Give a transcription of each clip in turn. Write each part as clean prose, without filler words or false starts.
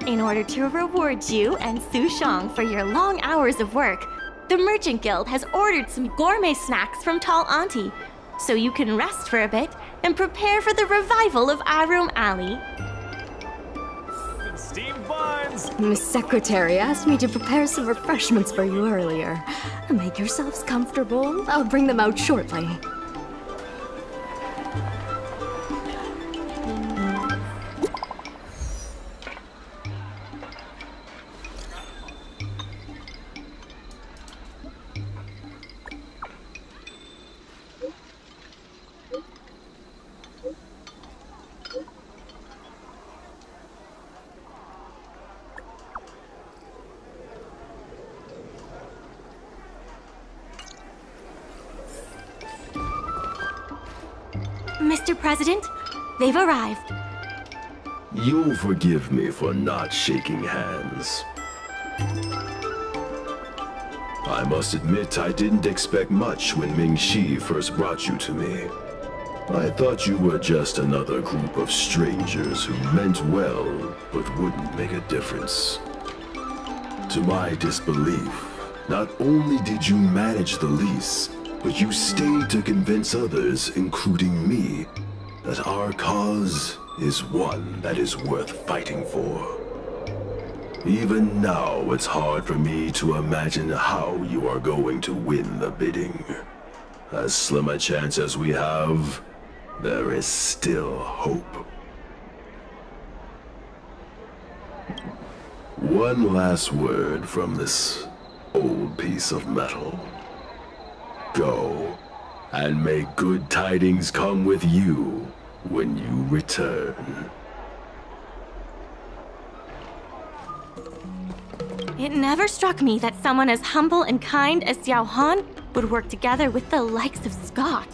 In order to reward you and Su Shang for your long hours of work, the Merchant Guild has ordered some gourmet snacks from Tall Auntie, so you can rest for a bit and prepare for the revival of Arum Alley. Steamed buns! Miss Secretary asked me to prepare some refreshments for you earlier. Make yourselves comfortable. I'll bring them out shortly. Mr. President, they've arrived. You'll forgive me for not shaking hands. I must admit I didn't expect much when Ming-Shi first brought you to me. I thought you were just another group of strangers who meant well, but wouldn't make a difference. To my disbelief, not only did you manage the lease, but you stayed to convince others, including me, that our cause is one that is worth fighting for. Even now, it's hard for me to imagine how you are going to win the bidding. As slim a chance as we have, there is still hope. One last word from this old piece of metal. Go, and may good tidings come with you when you return. It never struck me that someone as humble and kind as Xiao Han would work together with the likes of Scott.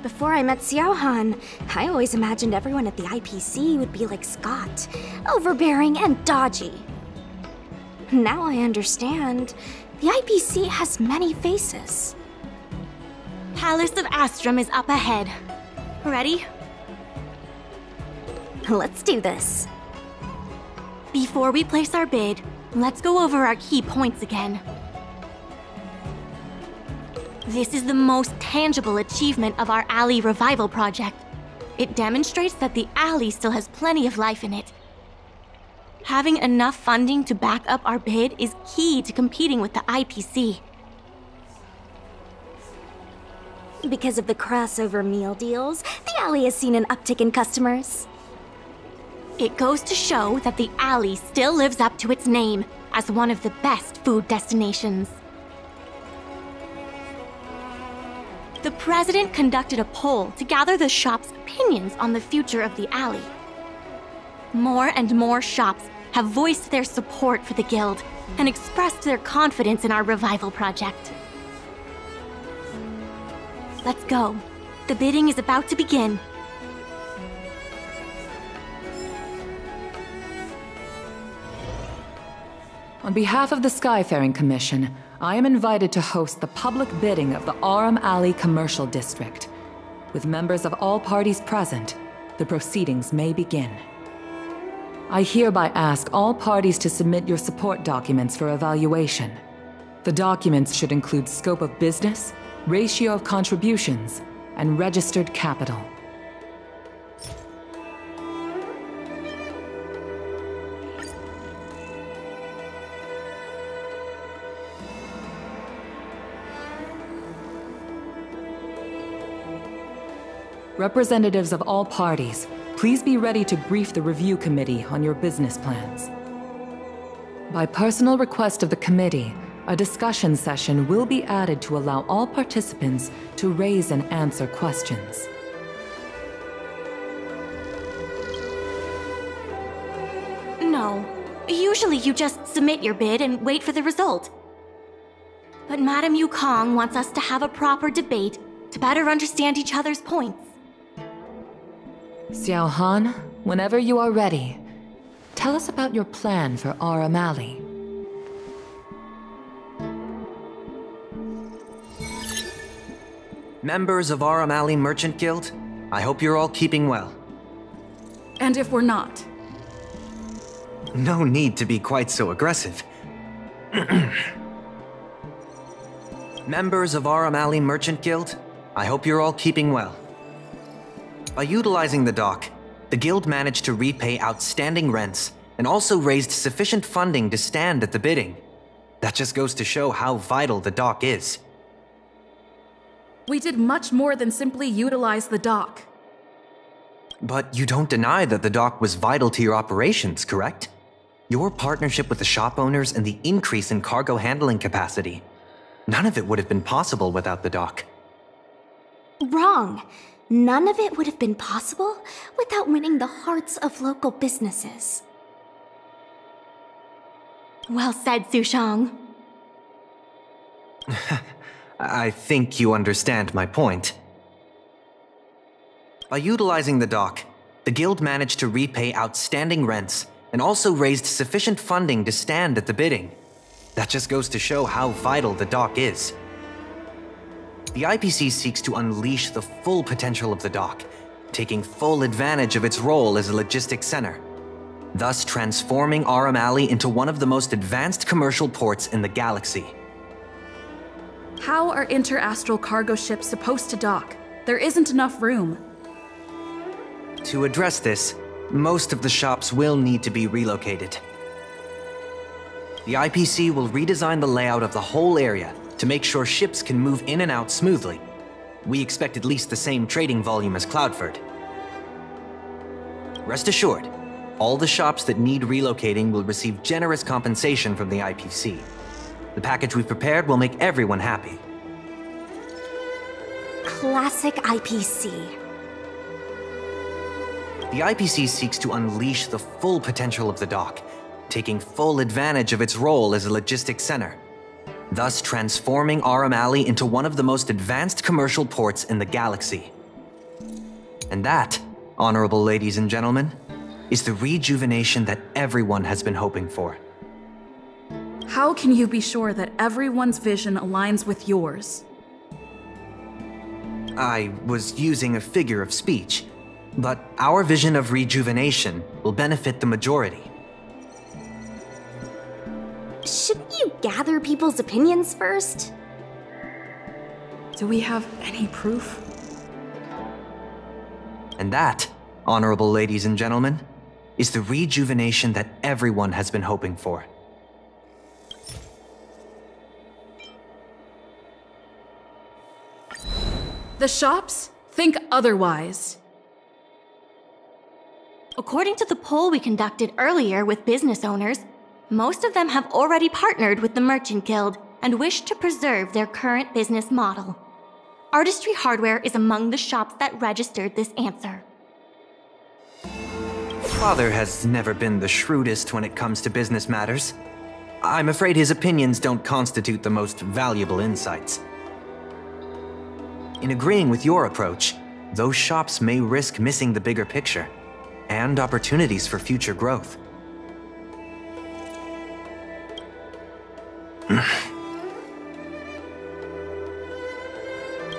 Before I met Xiao Han, I always imagined everyone at the IPC would be like Scott, overbearing and dodgy. Now I understand. The IPC has many faces. Palace of Astrum is up ahead. Ready? Let's do this. Before we place our bid, let's go over our key points again. This is the most tangible achievement of our alley revival project. It demonstrates that the alley still has plenty of life in it. Having enough funding to back up our bid is key to competing with the IPC. Because of the crossover meal deals, the alley has seen an uptick in customers. It goes to show that the alley still lives up to its name as one of the best food destinations. The president conducted a poll to gather the shop's opinions on the future of the alley. More and more shops have voiced their support for the guild and expressed their confidence in our revival project. Let's go. The bidding is about to begin. On behalf of the Skyfaring Commission, I am invited to host the public bidding of the Arum Alley Commercial District. With members of all parties present, the proceedings may begin. I hereby ask all parties to submit your support documents for evaluation. The documents should include scope of business, ratio of contributions, and registered capital. Representatives of all parties, please be ready to brief the review committee on your business plans. By personal request of the committee, a discussion session will be added to allow all participants to raise and answer questions. No. Usually you just submit your bid and wait for the result. But Madame Yukong wants us to have a proper debate to better understand each other's points. Xiao Han, whenever you are ready, tell us about your plan for Arum Alley. Members of Arum Alley Merchant Guild, I hope you're all keeping well. And if we're not? No need to be quite so aggressive. Members of Aurum Alley Merchant Guild, I hope you're all keeping well. By utilizing the dock, the guild managed to repay outstanding rents and also raised sufficient funding to stand at the bidding. That just goes to show how vital the dock is. We did much more than simply utilize the dock. But you don't deny that the dock was vital to your operations, correct? Your partnership with the shop owners and the increase in cargo handling capacity. None of it would have been possible without the dock. Wrong. None of it would have been possible without winning the hearts of local businesses. Well said, Sushang. I think you understand my point. By utilizing the dock, the guild managed to repay outstanding rents and also raised sufficient funding to stand at the bidding. That just goes to show how vital the dock is. The IPC seeks to unleash the full potential of the dock, taking full advantage of its role as a logistics center, thus transforming Aurum Alley into one of the most advanced commercial ports in the galaxy. How are interastral cargo ships supposed to dock? There isn't enough room. To address this, most of the shops will need to be relocated. The IPC will redesign the layout of the whole area to make sure ships can move in and out smoothly. We expect at least the same trading volume as Cloudford. Rest assured, all the shops that need relocating will receive generous compensation from the IPC. The package we've prepared will make everyone happy. Classic IPC. The IPC seeks to unleash the full potential of the dock, taking full advantage of its role as a logistics center, thus transforming Aurum Alley into one of the most advanced commercial ports in the galaxy. And that, honorable ladies and gentlemen, is the rejuvenation that everyone has been hoping for. How can you be sure that everyone's vision aligns with yours? I was using a figure of speech, but our vision of rejuvenation will benefit the majority. Shouldn't you gather people's opinions first? Do we have any proof? And that, honorable ladies and gentlemen, is the rejuvenation that everyone has been hoping for. The shops think otherwise. According to the poll we conducted earlier with business owners, most of them have already partnered with the Merchant Guild and wish to preserve their current business model. Artistry Hardware is among the shops that registered this answer. Father has never been the shrewdest when it comes to business matters. I'm afraid his opinions don't constitute the most valuable insights. In agreeing with your approach, those shops may risk missing the bigger picture and opportunities for future growth.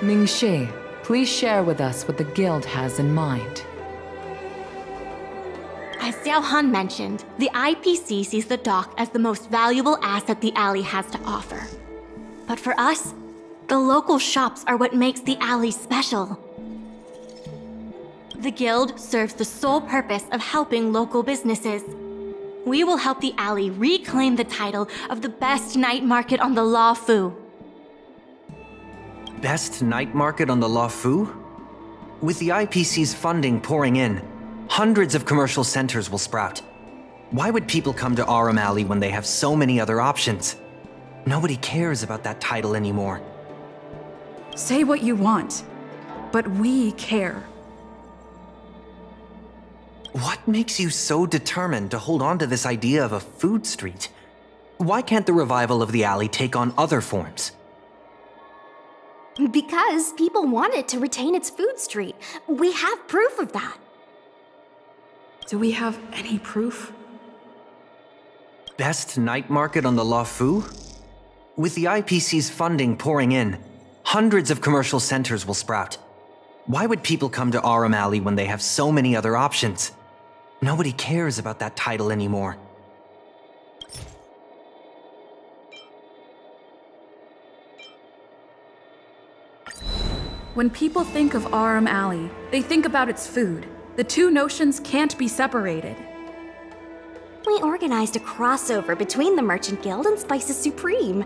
Ming-Shi, please share with us what the guild has in mind. As Xiao Han mentioned, the IPC sees the dock as the most valuable asset the alley has to offer. But for us, the local shops are what makes the alley special. The guild serves the sole purpose of helping local businesses. We will help the alley reclaim the title of the best night market on the La Fu. Best night market on the La Fu? With the IPC's funding pouring in, hundreds of commercial centers will sprout. Why would people come to Aurum Alley when they have so many other options? Nobody cares about that title anymore. Say what you want, but we care. What makes you so determined to hold on to this idea of a food street? Why can't the revival of the alley take on other forms? Because people want it to retain its food street. We have proof of that. Do we have any proof? Best night market on the La Fu? With the IPC's funding pouring in, hundreds of commercial centers will sprout. Why would people come to Aurum Alley when they have so many other options? Nobody cares about that title anymore. When people think of Aram Alley, they think about its food. The two notions can't be separated. We organized a crossover between the Merchant Guild and Spices Supreme.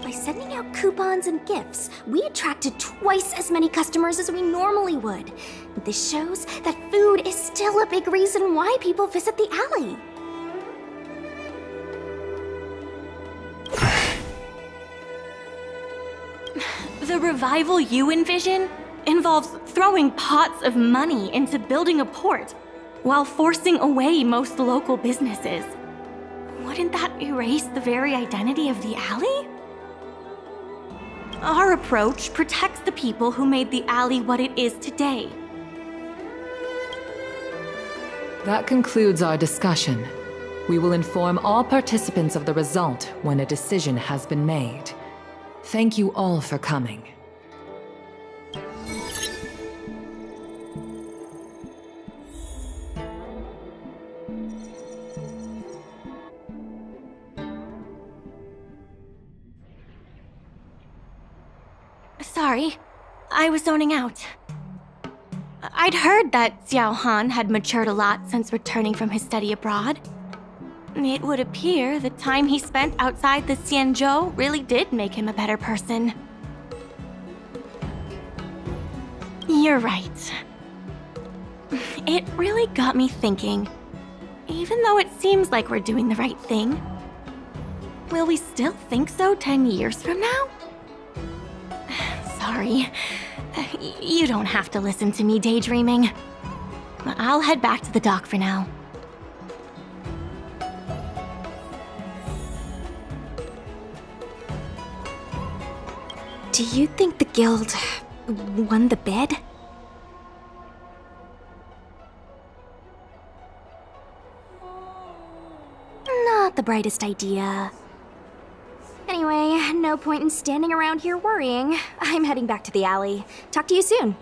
By sending out coupons and gifts, we attracted twice as many customers as we normally would. This shows that food is still a big reason why people visit the alley. The revival you envision involves throwing pots of money into building a port, while forcing away most local businesses. Wouldn't that erase the very identity of the alley? Our approach protects the people who made the alley what it is today. That concludes our discussion. We will inform all participants of the result when a decision has been made. Thank you all for coming. Sorry, I was zoning out. I'd heard that Xiao Han had matured a lot since returning from his study abroad. It would appear the time he spent outside the Xianzhou really did make him a better person. You're right. It really got me thinking. Even though it seems like we're doing the right thing, will we still think so 10 years from now? Sorry. You don't have to listen to me daydreaming. I'll head back to the dock for now. Do you think the guild won the bid? Not the brightest idea. Anyway, no point in standing around here worrying. I'm heading back to the alley. Talk to you soon.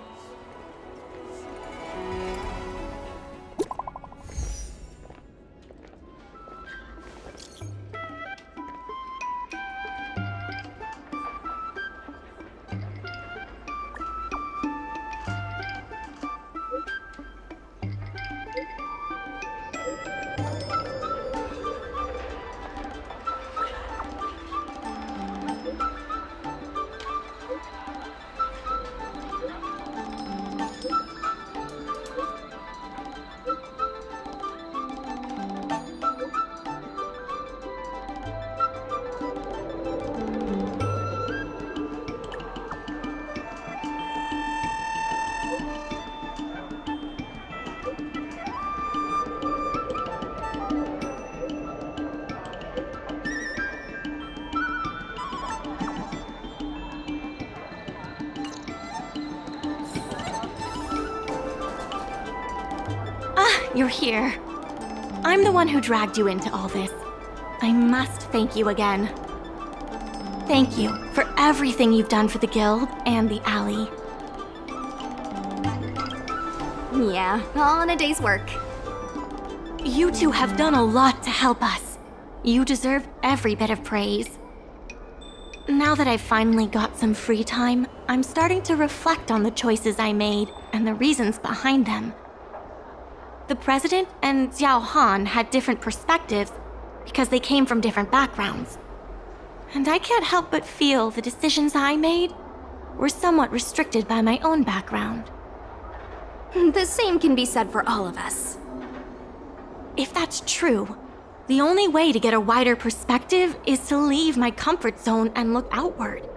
You're here. I'm the one who dragged you into all this. I must thank you again. Thank you for everything you've done for the guild and the alley. Yeah, all in a day's work. You two have done a lot to help us. You deserve every bit of praise. Now that I've finally got some free time, I'm starting to reflect on the choices I made and the reasons behind them. The president and Xiao Han had different perspectives because they came from different backgrounds. And I can't help but feel the decisions I made were somewhat restricted by my own background. The same can be said for all of us. If that's true, the only way to get a wider perspective is to leave my comfort zone and look outward.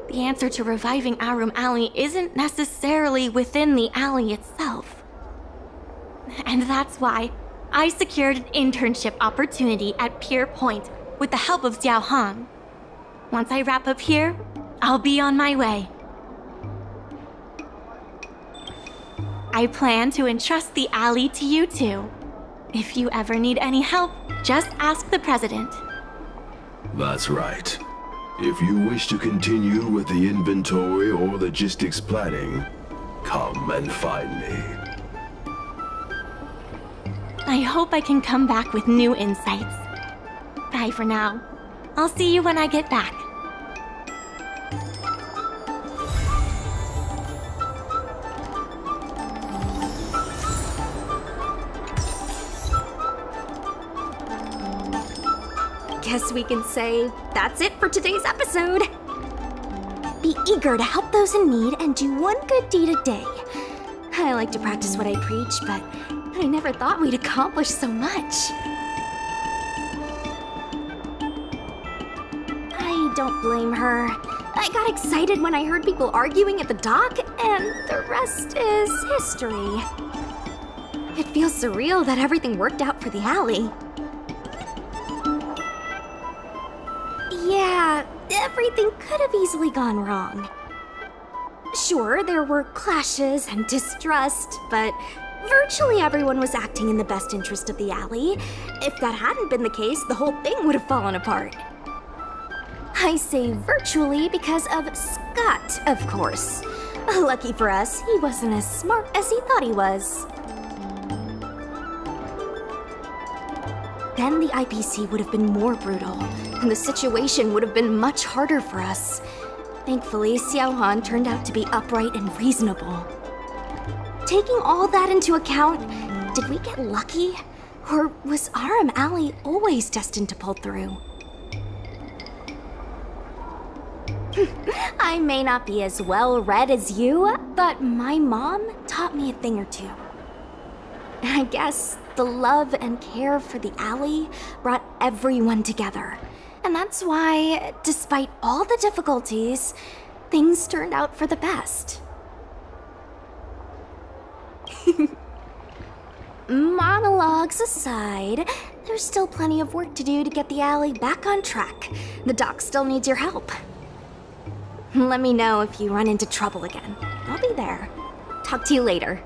The answer to reviving Aram Alley isn't necessarily within the alley itself. And that's why I secured an internship opportunity at Pier Point with the help of Xiao Han. Once I wrap up here, I'll be on my way. I plan to entrust the alley to you two. If you ever need any help, just ask the president. That's right. If you wish to continue with the inventory or logistics planning, come and find me. I hope I can come back with new insights. Bye for now. I'll see you when I get back. guess we can say that's it for today's episode. Be eager to help those in need and do one good deed a day. I like to practice what I preach, but I never thought we'd accomplish so much. I don't blame her. I got excited when I heard people arguing at the dock, and the rest is history. It feels surreal that everything worked out for the alley. Yeah, everything could have easily gone wrong. Sure, there were clashes and distrust, but virtually everyone was acting in the best interest of the alley. If that hadn't been the case, the whole thing would have fallen apart. I say virtually because of Scott, of course. Lucky for us, he wasn't as smart as he thought he was. Then the IPC would have been more brutal, and the situation would have been much harder for us. Thankfully, Xiaohan turned out to be upright and reasonable. Taking all that into account, did we get lucky? Or was RM Alley always destined to pull through? I may not be as well-read as you, but my mom taught me a thing or two. I guess the love and care for the alley brought everyone together. And that's why, despite all the difficulties, things turned out for the best. Monologues aside, there's still plenty of work to do to get the alley back on track. The dock still needs your help. Let me know if you run into trouble again. I'll be there. Talk to you later.